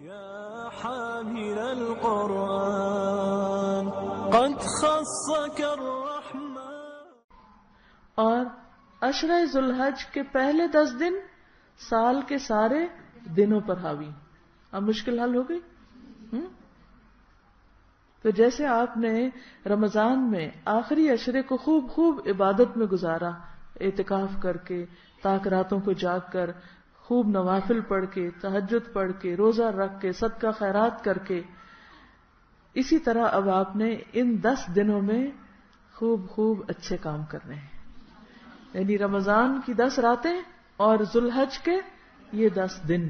يا حامل القرآن قد خصك الرحمن. اور عشرہ ذوالحج کے پہلے 10 دن سال کے سارے دنوں پر حاوی. اب مشکل حل ہو گئی. تو جیسے آپ نے رمضان میں آخری عشرے کو خوب عبادت میں گزارا، اعتکاف کر کے، تاک راتوں کو جاگ کر، خوب نوافل پڑھ کے، تہجد پڑھ کے، روزہ رکھ کے، صدقہ خیرات کر کے، اسی طرح اب آپ نے ان 10 دنوں میں خوب اچھے کام کرنے ہیں. یعنی رمضان کی 10 راتیں اور ذوالحج کے یہ 10 دن.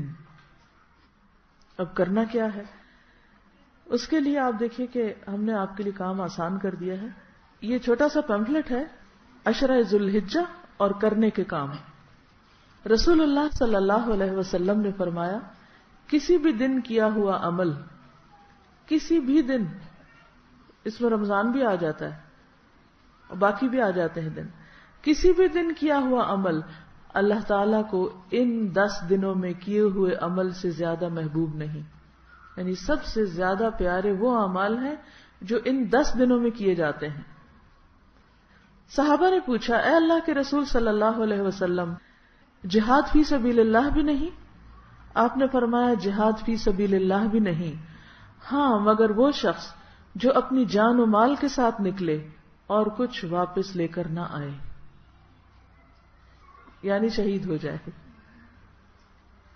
اب کرنا کیا ہے؟ اس کے لیے آپ دیکھیے کہ ہم نے آپ کے لیے کام آسان کر دیا ہے. یہ چھوٹا سا پیمفلٹ ہے، عشرہ ذوالحجہ اور کرنے کے کام. رسول اللہ صلی اللہ علیہ وسلم نے فرمایا، کسی بھی دن کیا ہوا عمل، کسی بھی دن، اس میں رمضان بھی آ جاتا ہے اور باقی بھی آ جاتے ہیں دن، کسی بھی دن کیا ہوا عمل اللہ تعالیٰ کو ان 10 دنوں میں کیے ہوئے عمل سے زیادہ محبوب نہیں. یعنی سب سے زیادہ پیارے وہ اعمال ہیں جو ان 10 دنوں میں کیے جاتے ہیں. صحابہ نے پوچھا، اے اللہ کے رسول صلی اللہ علیہ وسلم، جہاد فی سبیل اللہ بھی نہیں؟ آپ نے فرمایا، جہاد فی سبیل اللہ بھی نہیں، ہاں مگر وہ شخص جو اپنی جان و مال کے ساتھ نکلے اور کچھ واپس لے کر نہ آئے، یعنی شہید ہو جائے.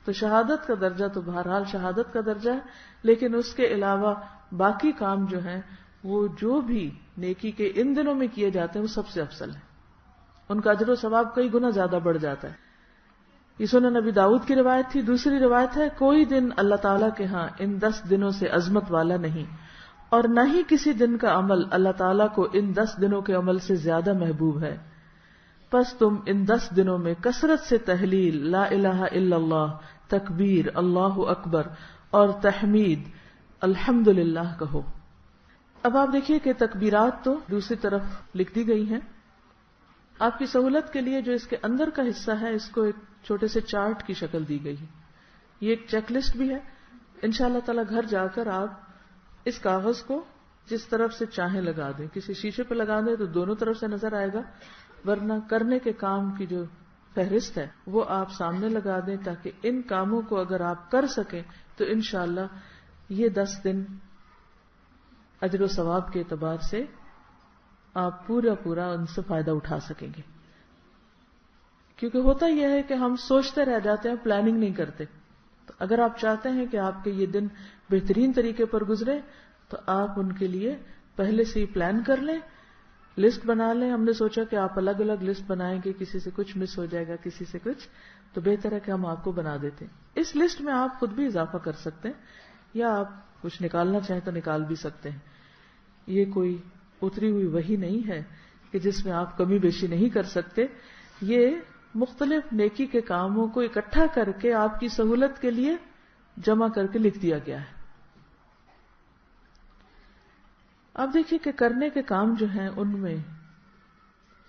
تو شہادت کا درجہ تو بہرحال شہادت کا درجہ ہے، لیکن اس کے علاوہ باقی کام جو ہیں وہ جو بھی نیکی کے ان دنوں میں کیے جاتے ہیں وہ سب سے افضل ہے. ان کا اجر و ثواب کئی گنا زیادہ بڑھ جاتا ہے. یہ سنن نبی داؤد کی روایت تھی. دوسری روایت ہے، کوئی دن اللہ تعالیٰ کے ہاں ان 10 دنوں سے عظمت والا نہیں، اور نہ ہی کسی دن کا عمل اللہ تعالیٰ کو ان 10 دنوں کے عمل سے زیادہ محبوب ہے. پس تم ان 10 دنوں میں کثرت سے تحلیل، لا الہ الا اللہ، تکبیر، اللہ اکبر اور تحمید، الحمدللہ کہو. اب آپ دیکھیے کہ تکبیرات تو دوسری طرف لکھ دی گئی ہیں. آپ کی سہولت کے لیے جو اس کے اندر کا حصہ ہے اس کو ایک چھوٹے سے چارٹ کی شکل دی گئی ہے. یہ ایک چیک لسٹ بھی ہے. انشاءاللہ تعالی گھر جا کر آپ اس کاغذ کو جس طرف سے چاہیں لگا دیں. کسی شیشے پہ لگا دیں تو دونوں طرف سے نظر آئے گا، ورنہ کرنے کے کام کی جو فہرست ہے وہ آپ سامنے لگا دیں، تاکہ ان کاموں کو اگر آپ کر سکیں تو انشاءاللہ یہ 10 دن اجر و ثواب کے اعتبار سے آپ پورا ان سے فائدہ اٹھا سکیں گے. کیونکہ ہوتا یہ ہے کہ ہم سوچتے رہ جاتے ہیں، پلاننگ نہیں کرتے. تو اگر آپ چاہتے ہیں کہ آپ کے یہ دن بہترین طریقے پر گزرے تو آپ ان کے لیے پہلے سے ہی پلان کر لیں، لسٹ بنا لیں. ہم نے سوچا کہ آپ الگ الگ لسٹ بنائیں گے، کسی سے کچھ مس ہو جائے گا، کسی سے کچھ، تو بہتر ہے کہ ہم آپ کو بنا دیتے ہیں. اس لسٹ میں آپ خود بھی اضافہ کر سکتے ہیں، یا آپ کچھ نکالنا چاہیں تو نکال بھی سکتے ہیں. یہ کوئی اتری ہوئی وحی نہیں ہے کہ جس میں آپ کمی بیشی نہیں کر سکتے. یہ مختلف نیکی کے کاموں کو اکٹھا کر کے آپ کی سہولت کے لیے جمع کر کے لکھ دیا گیا ہے. اب دیکھیے کہ کرنے کے کام جو ہیں ان میں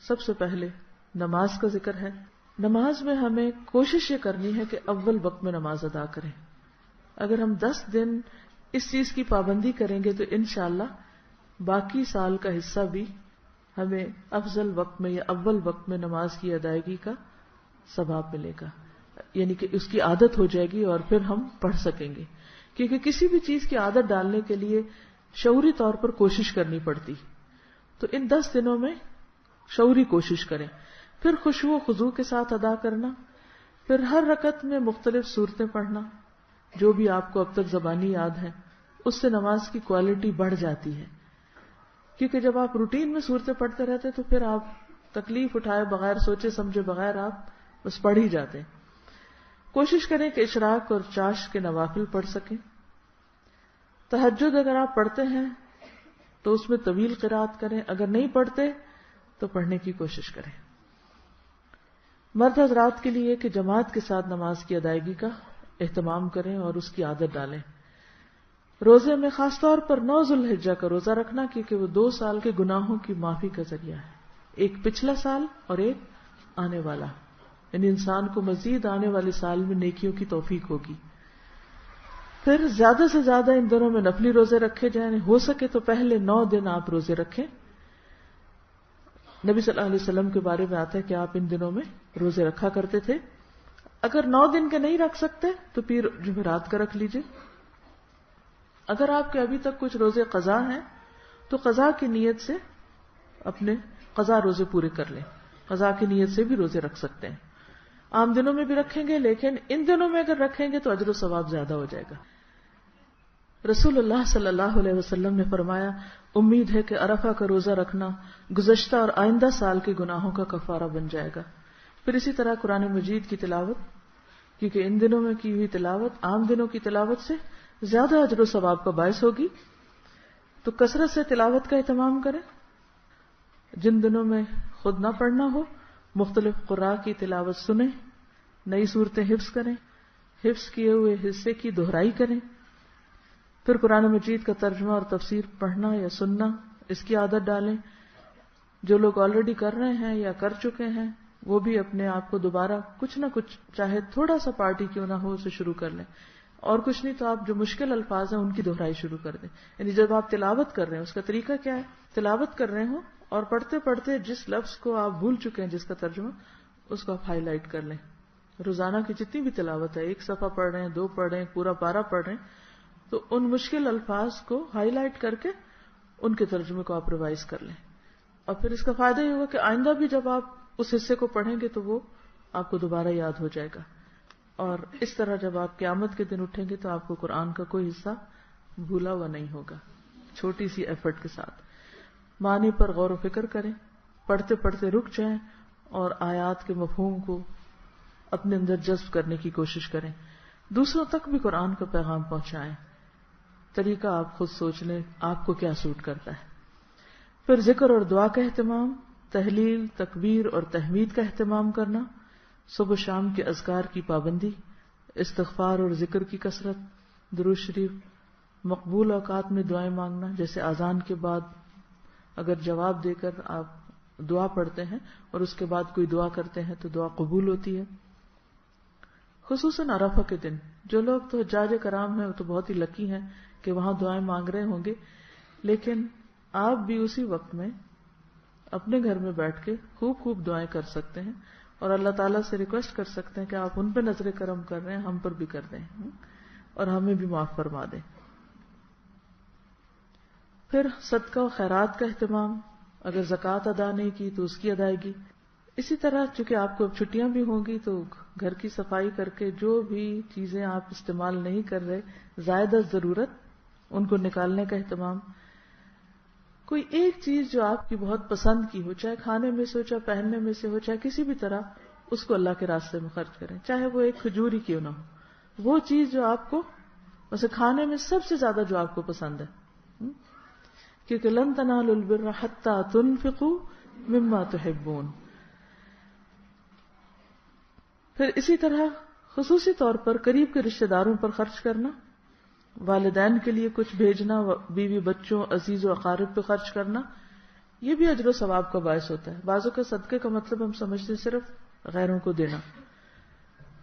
سب سے پہلے نماز کا ذکر ہے. نماز میں ہمیں کوشش یہ کرنی ہے کہ اول وقت میں نماز ادا کریں. اگر ہم 10 دن اس چیز کی پابندی کریں گے تو انشاءاللہ باقی سال کا حصہ بھی ہمیں افضل وقت میں یا اول وقت میں نماز کی ادائیگی کا ثواب ملے گا. یعنی کہ اس کی عادت ہو جائے گی اور پھر ہم پڑھ سکیں گے. کیونکہ کسی بھی چیز کی عادت ڈالنے کے لیے شعوری طور پر کوشش کرنی پڑتی. تو ان 10 دنوں میں شعوری کوشش کریں. پھر خشوع و خضوع کے ساتھ ادا کرنا، پھر ہر رکعت میں مختلف صورتیں پڑھنا جو بھی آپ کو اب تک زبانی یاد ہیں. اس سے نماز کی کوالٹی بڑھ جاتی ہے. کیونکہ جب آپ روٹین میں صورتیں پڑھتے رہتے تو پھر آپ تکلیف اٹھائے بغیر، سوچے سمجھے بغیر آپ بس پڑھ ہی جاتے ہیں. کوشش کریں کہ اشراق اور چاش کے نوافل پڑھ سکیں. تہجد اگر آپ پڑھتے ہیں تو اس میں طویل قرات کریں، اگر نہیں پڑھتے تو پڑھنے کی کوشش کریں. مرد حضرات کے لیے کہ جماعت کے ساتھ نماز کی ادائیگی کا اہتمام کریں اور اس کی عادت ڈالیں. روزے میں خاص طور پر 9 ذوالحجہ کا روزہ رکھنا، کیونکہ وہ 2 سال کے گناہوں کی معافی کا ذریعہ ہے. ایک پچھلا سال اور ایک آنے والا. یعنی انسان کو مزید آنے والے سال میں نیکیوں کی توفیق ہوگی. پھر زیادہ سے زیادہ ان دنوں میں نفلی روزے رکھے جائیں، ہو سکے تو پہلے 9 دن آپ روزے رکھیں. نبی صلی اللہ علیہ وسلم کے بارے میں آتا ہے کہ آپ ان دنوں میں روزے رکھا کرتے تھے. اگر 9 دن کے نہیں رکھ سکتے تو پھر جمعرات کا رکھ لیجئے. اگر آپ کے ابھی تک کچھ روزے قضا ہیں تو قضا کی نیت سے اپنے قضا روزے پورے کر لیں. قضا کی نیت سے بھی روزے رکھ سکتے ہیں. عام دنوں میں بھی رکھیں گے، لیکن ان دنوں میں اگر رکھیں گے تو اجر و ثواب زیادہ ہو جائے گا. رسول اللہ صلی اللہ علیہ وسلم نے فرمایا، امید ہے کہ عرفہ کا روزہ رکھنا گزشتہ اور آئندہ سال کے گناہوں کا کفارہ بن جائے گا. پھر اسی طرح قرآن مجید کی تلاوت، کیونکہ ان دنوں میں کی ہوئی تلاوت عام دنوں کی تلاوت سے زیادہ اجر و ثواب کا باعث ہوگی، تو کثرت سے تلاوت کا اہتمام کریں. جن دنوں میں خود نہ پڑھنا ہو، مختلف قراء کی تلاوت سنیں، نئی صورتیں حفظ کریں، حفظ کیے ہوئے حصے کی دہرائی کریں. پھر قرآن مجید کا ترجمہ اور تفسیر پڑھنا یا سننا، اس کی عادت ڈالیں. جو لوگ آلریڈی کر رہے ہیں یا کر چکے ہیں وہ بھی اپنے آپ کو دوبارہ کچھ نہ کچھ، چاہے تھوڑا سا پارٹی کیوں نہ ہو، اسے شروع کر لیں. اور کچھ نہیں تو آپ جو مشکل الفاظ ہیں ان کی دہرائی شروع کر دیں. یعنی جب آپ تلاوت کر رہے ہیں، اس کا طریقہ کیا ہے، تلاوت کر رہے ہوں اور پڑھتے پڑھتے جس لفظ کو آپ بھول چکے ہیں جس کا ترجمہ، اس کو آپ ہائی لائٹ کر لیں. روزانہ کی جتنی بھی تلاوت ہے، 1 صفحہ پڑھ رہے ہیں، 2 پڑھ رہے ہیں، پورا پارہ پڑھ رہے ہیں، تو ان مشکل الفاظ کو ہائی لائٹ کر کے ان کے ترجمے کو آپ ریوائز کر لیں. اور پھر اس کا فائدہ یہ ہوگا کہ آئندہ بھی جب آپ اس حصے کو پڑھیں گے تو وہ آپ کو دوبارہ یاد ہو جائے گا. اور اس طرح جب آپ قیامت کے دن اٹھیں گے تو آپ کو قرآن کا کوئی حصہ بھولا ہوا نہیں ہوگا. چھوٹی سی ایفرٹ کے ساتھ معنی پر غور و فکر کریں، پڑھتے پڑھتے رک جائیں اور آیات کے مفہوم کو اپنے اندر جذب کرنے کی کوشش کریں. دوسروں تک بھی قرآن کا پیغام پہنچائیں. طریقہ آپ خود سوچ لیں آپ کو کیا سوٹ کرتا ہے. پھر ذکر اور دعا کا اہتمام، تحلیل، تکبیر اور تحمید کا اہتمام کرنا، صبح شام کے اذکار کی پابندی، استغفار اور ذکر کی کثرت، درود شریف، مقبول اوقات میں دعائیں مانگنا، جیسے اذان کے بعد اگر جواب دے کر آپ دعا پڑھتے ہیں اور اس کے بعد کوئی دعا کرتے ہیں تو دعا قبول ہوتی ہے. خصوصاً عرفہ کے دن جو لوگ تو حجاج کرام ہیں وہ تو بہت ہی لکی ہیں کہ وہاں دعائیں مانگ رہے ہوں گے، لیکن آپ بھی اسی وقت میں اپنے گھر میں بیٹھ کے خوب دعائیں کر سکتے ہیں اور اللہ تعالیٰ سے ریکویسٹ کر سکتے ہیں کہ آپ ان پہ نظر کرم کر رہے ہیں، ہم پر بھی کر دیں اور ہمیں بھی معاف فرما دیں. پھر صدقہ و خیرات کا اہتمام، اگر زکوٰۃ ادا نہیں کی تو اس کی ادائیگی. اسی طرح چونکہ آپ کو اب چھٹیاں بھی ہوں گی تو گھر کی صفائی کر کے جو بھی چیزیں آپ استعمال نہیں کر رہے زائد از ضرورت ان کو نکالنے کا اہتمام. کوئی ایک چیز جو آپ کی بہت پسند کی ہو، چاہے کھانے میں سے ہو، چاہے پہننے میں سے ہو، چاہے کسی بھی طرح، اس کو اللہ کے راستے میں خرچ کریں، چاہے وہ ایک کھجور ہی کیوں نہ ہو. وہ چیز جو آپ کو، ویسے کھانے میں سب سے زیادہ جو آپ کو پسند ہے، کیونکہ لن تنالوا البر حتی تنفقوا مما تحبون. پھر اسی طرح خصوصی طور پر قریب کے رشتہ داروں پر خرچ کرنا، والدین کے لیے کچھ بھیجنا، بیوی بچوں عزیز و اقارب پہ خرچ کرنا، یہ بھی اجر و ثواب کا باعث ہوتا ہے. بعضوں کا صدقے کا مطلب ہم سمجھتے صرف غیروں کو دینا.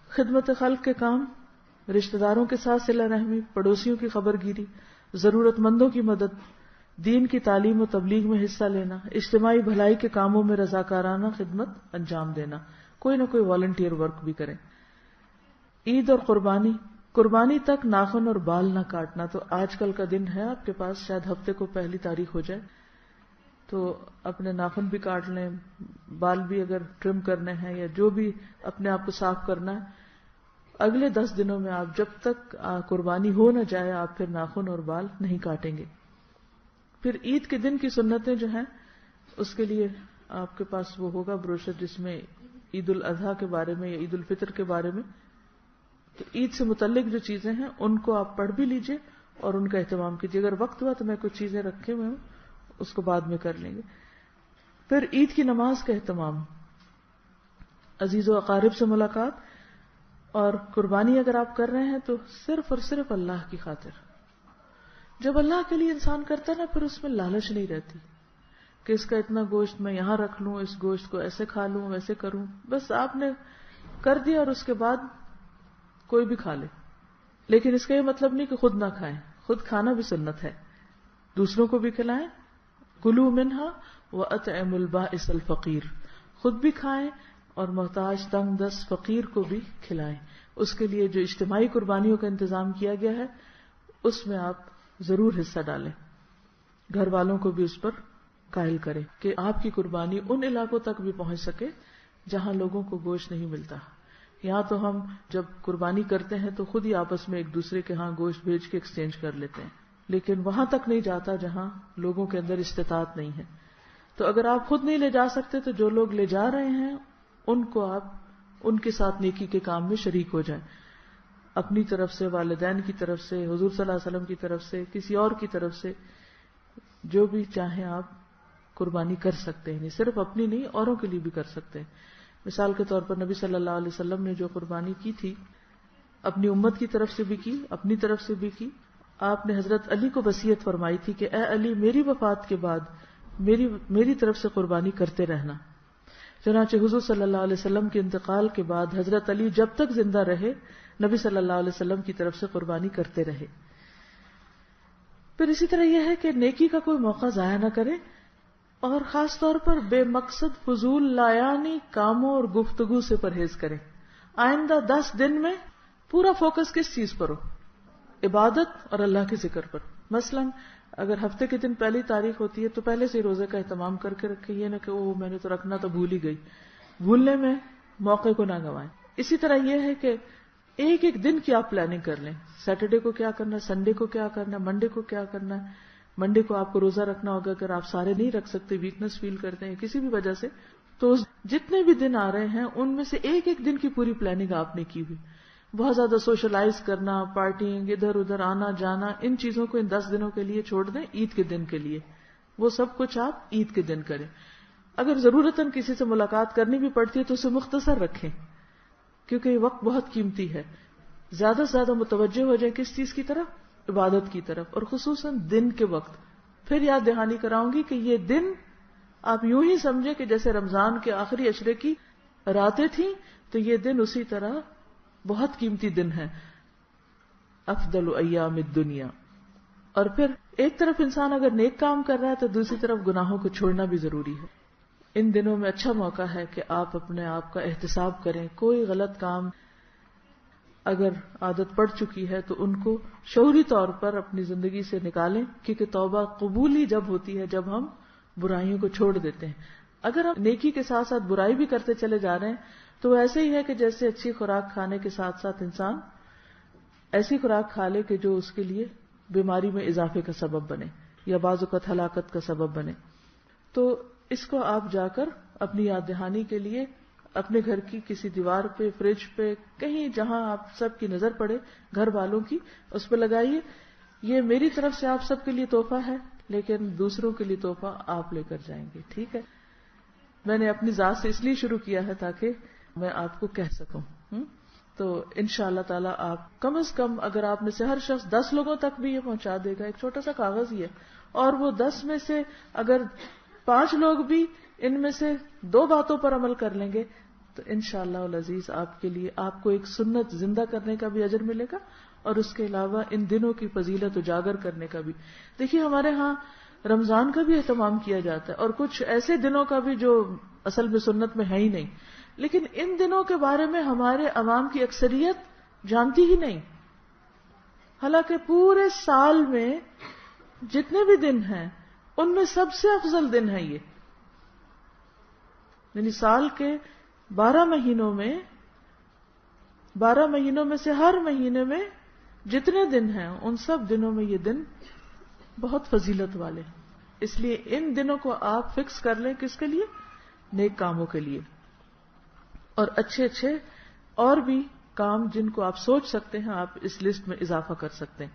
خدمت خلق کے کام، رشتہ داروں کے ساتھ صلہ رحمی، پڑوسیوں کی خبر گیری، ضرورت مندوں کی مدد، دین کی تعلیم و تبلیغ میں حصہ لینا، اجتماعی بھلائی کے کاموں میں رضاکارانہ خدمت انجام دینا، کوئی نہ کوئی والنٹیئر ورک بھی کریں. عید اور قربانی تک ناخن اور بال نہ کاٹنا. تو آج کل کا دن ہے آپ کے پاس، شاید ہفتے کو 1 تاریخ ہو جائے تو اپنے ناخن بھی کاٹ لیں، بال بھی اگر ٹرم کرنے ہیں یا جو بھی اپنے آپ کو صاف کرنا ہے. اگلے 10 دنوں میں آپ جب تک قربانی ہو نہ جائے آپ پھر ناخن اور بال نہیں کاٹیں گے. پھر عید کے دن کی سنتیں جو ہیں اس کے لیے آپ کے پاس وہ ہوگا بروشر جس میں عید الاضحیٰ کے بارے میں یا عید الفطر کے بارے میں، تو عید سے متعلق جو چیزیں ہیں ان کو آپ پڑھ بھی لیجئے اور ان کا اہتمام کیجیے. اگر وقت ہوا تو میں کچھ چیزیں رکھے ہوئے ہوں اس کو بعد میں کر لیں گے. پھر عید کی نماز کا اہتمام، عزیز و اقارب سے ملاقات، اور قربانی اگر آپ کر رہے ہیں تو صرف اور صرف اللہ کی خاطر. جب اللہ کے لیے انسان کرتا ہے نا پھر اس میں لالچ نہیں رہتی کہ اس کا اتنا گوشت میں یہاں رکھ لوں، اس گوشت کو ایسے کھا لوں، ویسے کروں. بس آپ نے کر دیا اور اس کے بعد کوئی بھی کھا لے. لیکن اس کا یہ مطلب نہیں کہ خود نہ کھائیں، خود کھانا بھی سنت ہے، دوسروں کو بھی کھلائیں. کلوا منہا وَأَطْعِمُوا الْبَائِسَ الْفَقِيرَ، خود بھی کھائیں اور محتاج تنگ دست فقیر کو بھی کھلائیں. اس کے لیے جو اجتماعی قربانیوں کا انتظام کیا گیا ہے اس میں آپ ضرور حصہ ڈالیں، گھر والوں کو بھی اس پر قائل کریں کہ آپ کی قربانی ان علاقوں تک بھی پہنچ سکے جہاں لوگوں کو گوشت نہیں ملتا. یہاں تو ہم جب قربانی کرتے ہیں تو خود ہی آپس میں ایک دوسرے کے ہاں گوشت بھیج کے ایکسچینج کر لیتے ہیں، لیکن وہاں تک نہیں جاتا جہاں لوگوں کے اندر استطاعت نہیں ہے. تو اگر آپ خود نہیں لے جا سکتے تو جو لوگ لے جا رہے ہیں ان کو آپ ان کے ساتھ نیکی کے کام میں شریک ہو جائیں، اپنی طرف سے، والدین کی طرف سے، حضور صلی اللہ علیہ وسلم کی طرف سے، کسی اور کی طرف سے، جو بھی چاہیں آپ قربانی کر سکتے ہیں. صرف اپنی نہیں، اوروں کے لیے بھی کر سکتے ہیں. مثال کے طور پر نبی صلی اللہ علیہ وسلم نے جو قربانی کی تھی اپنی امت کی طرف سے بھی کی، اپنی طرف سے بھی کی. آپ نے حضرت علی کو وصیت فرمائی تھی کہ اے علی، میری وفات کے بعد میری طرف سے قربانی کرتے رہنا. چنانچہ حضور صلی اللہ علیہ وسلم کے انتقال کے بعد حضرت علی جب تک زندہ رہے نبی صلی اللہ علیہ وسلم کی طرف سے قربانی کرتے رہے. پھر اسی طرح یہ ہے کہ نیکی کا کوئی موقع ضائع نہ کرے، اور خاص طور پر بے مقصد فضول لایانی کاموں اور گفتگو سے پرہیز کریں. آئندہ 10 دن میں پورا فوکس کس چیز پر ہو؟ عبادت اور اللہ کے ذکر پر. مثلا اگر ہفتے کے دن پہلی تاریخ ہوتی ہے تو پہلے سے روزے کا اہتمام کر کے رکھیں، یہ نہ کہ میں نے تو رکھنا تو بھول ہی گئی. بھولنے میں موقع کو نہ گنوائیں. اسی طرح یہ ہے کہ ایک ایک دن کی آپ پلاننگ کر لیں. سیٹرڈے کو کیا کرنا ہے، سنڈے کو کیا کرنا ہے، منڈے کو کیا کرنا ہے. منڈے کو آپ کو روزہ رکھنا ہوگا، اگر آپ سارے نہیں رکھ سکتے، ویکنس فیل کرتے ہیں کسی بھی وجہ سے، تو جتنے بھی دن آ رہے ہیں ان میں سے ایک ایک دن کی پوری پلاننگ آپ نے کی ہوئی. بہت زیادہ سوشلائز کرنا، پارٹیing، ادھر ادھر آنا جانا، ان چیزوں کو ان 10 دنوں کے لیے چھوڑ دیں. عید کے دن کے لیے وہ سب کچھ آپ عید کے دن کریں. اگر ضرورتاً کسی سے ملاقات کرنی بھی پڑتی ہے تو اسے مختصر رکھیں، کیونکہ یہ وقت بہت قیمتی ہے. زیادہ سے زیادہ متوجہ ہو جائیں کس چیز کی طرف؟ عبادت کی طرف، اور خصوصاً دن کے وقت. پھر یاد دہانی کراؤں گی کہ یہ دن آپ یوں ہی سمجھے کہ جیسے رمضان کے آخری عشرے کی راتیں تھیں، تو یہ دن اسی طرح بہت قیمتی دن ہے، افضل ایام الدنیا. اور پھر ایک طرف انسان اگر نیک کام کر رہا ہے تو دوسری طرف گناہوں کو چھوڑنا بھی ضروری ہے. ان دنوں میں اچھا موقع ہے کہ آپ اپنے آپ کا احتساب کریں. کوئی غلط کام اگر عادت پڑ چکی ہے تو ان کو شعوری طور پر اپنی زندگی سے نکالیں، کیونکہ توبہ قبول ہی جب ہوتی ہے جب ہم برائیوں کو چھوڑ دیتے ہیں. اگر ہم نیکی کے ساتھ ساتھ برائی بھی کرتے چلے جا رہے ہیں تو ایسے ہی ہے کہ جیسے اچھی خوراک کھانے کے ساتھ ساتھ انسان ایسی خوراک کھا لے کہ جو اس کے لیے بیماری میں اضافے کا سبب بنے یا بعض اوقات ہلاکت کا سبب بنے. تو اس کو آپ جا کر اپنی یاد دہانی کے لیے اپنے گھر کی کسی دیوار پہ، فریج پہ، کہیں جہاں آپ سب کی نظر پڑے، گھر والوں کی، اس پہ لگائیے. یہ میری طرف سے آپ سب کے لیے تحفہ ہے، لیکن دوسروں کے لیے تحفہ آپ لے کر جائیں گے. ٹھیک ہے؟ میں نے اپنی ذات سے اس لیے شروع کیا ہے تاکہ میں آپ کو کہہ سکوں. تو انشاءاللہ تعالیٰ آپ کم از کم اگر آپ میں سے ہر شخص 10 لوگوں تک بھی یہ پہنچا دے گا، ایک چھوٹا سا کاغذ ہی ہے، اور وہ 10 میں سے اگر 5 لوگ بھی ان میں سے 2 باتوں پر عمل کر لیں گے تو انشاءاللہ العزیز آپ کے لیے آپ کو ایک سنت زندہ کرنے کا بھی اجر ملے گا، اور اس کے علاوہ ان دنوں کی فضیلت اجاگر کرنے کا بھی. دیکھیے ہمارے ہاں رمضان کا بھی اہتمام کیا جاتا ہے اور کچھ ایسے دنوں کا بھی جو اصل میں سنت میں ہے ہی نہیں، لیکن ان دنوں کے بارے میں ہمارے عوام کی اکثریت جانتی ہی نہیں. حالانکہ پورے سال میں جتنے بھی دن ہیں ان میں سب سے افضل دن ہے یہ. یعنی سال کے 12 مہینوں میں سے ہر مہینے میں جتنے دن ہیں ان سب دنوں میں یہ دن بہت فضیلت والے ہیں. اس لیے ان دنوں کو آپ فکس کر لیں. کس کے لیے؟ نیک کاموں کے لیے. اور اچھے اور بھی کام جن کو آپ سوچ سکتے ہیں آپ اس لسٹ میں اضافہ کر سکتے ہیں.